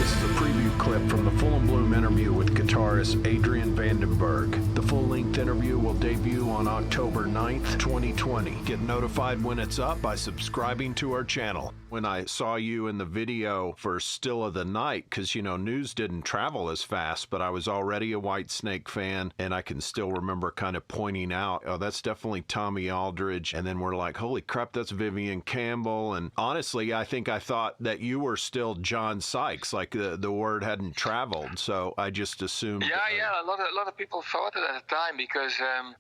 This is a preview clip from the Full and Bloom interview with guitarist Adrian Vandenberg. The full-length interview will debut on October 9th, 2020. Get notified when it's up by subscribing to our channel. When I saw you in the video for Still of the Night, because, you know, news didn't travel as fast, but I was already a Whitesnake fan, and I can still remember kind of pointing out, oh, that's definitely Tommy Aldridge, and then we're like, holy crap, that's Vivian Campbell, and honestly, I think I thought that you were still John Sykes, like the word hadn't traveled, so I just assumed... Yeah, a lot of people thought it at the time, because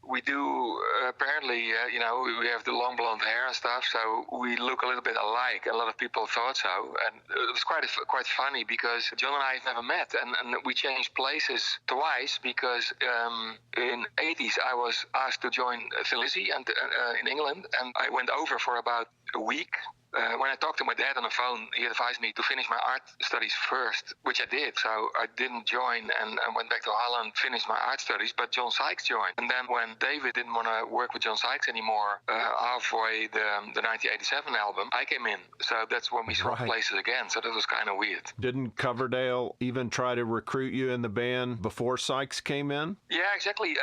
we do, apparently, we have the long blonde hair and stuff, so we look a little bit alike. A lot of people thought so, and it was quite funny, because John and I have never met, and we changed places twice, because in 80s I was asked to join Lizzy and in England, and I went over for about a week. When I talked to my dad on the phone, he advised me to finish my art studies first, which I did. So I didn't join and went back to Holland, finished my art studies, but John Sykes joined. And then when David didn't want to work with John Sykes anymore, halfway the 1987 album, I came in. So that's when we swapped places again. So that was kind of weird. Didn't Coverdale even try to recruit you in the band before Sykes came in? Yeah, exactly.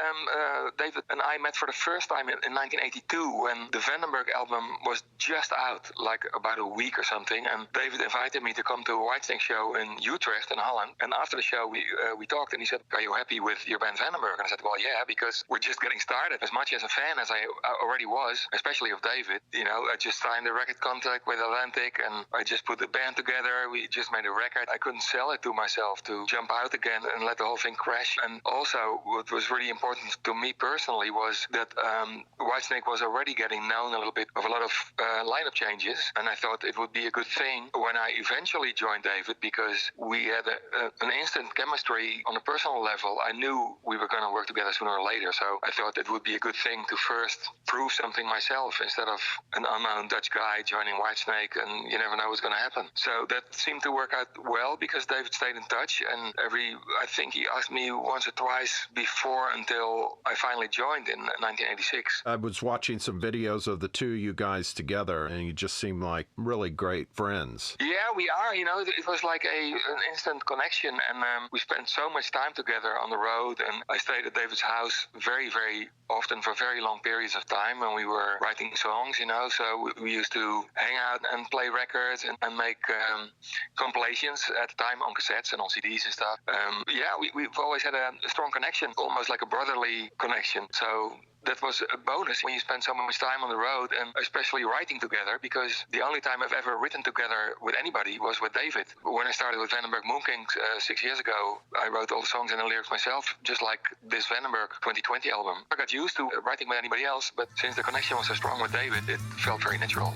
David and I met for the first time in 1982 when the Vandenberg album was just out, like about a week or something, and David invited me to come to a Whitesnake show in Utrecht in Holland. And after the show we talked, and he said, are you happy with your band Vandenberg? And I said, well, yeah, because we're just getting started. As much as a fan as I already was, especially of David, I just signed a record contract with Atlantic, and I just put the band together. We just made a record. I couldn't sell it to myself to jump out again and let the whole thing crash. And also what was really important to me personally was that Whitesnake was already getting known a little bit of a lot of lineup changes. And I thought it would be a good thing when I eventually joined David, because we had an instant chemistry on a personal level. I knew we were going to work together sooner or later, so I thought it would be a good thing to first prove something myself instead of an unknown Dutch guy joining Whitesnake, and you never know what's going to happen. So that seemed to work out well, because David stayed in touch, and I think he asked me once or twice before until I finally joined in 1986. I was watching some videos of the two of you guys together, and you just seem like really great friends. Yeah, we are. It was like an instant connection, and we spent so much time together on the road, and I stayed at David's house very, very often for very long periods of time when we were writing songs, so we used to hang out and play records and make compilations at the time on cassettes and on CDs and stuff. We've always had a strong connection, almost like a brotherly connection. So that was a bonus when you spend so much time on the road, and especially writing together, because the only time I've ever written together with anybody was with David. When I started with Vandenberg Moon Kings 6 years ago, I wrote all the songs and the lyrics myself, just like this Vandenberg 2020 album. I got used to writing with anybody else, but since the connection was so strong with David, it felt very natural.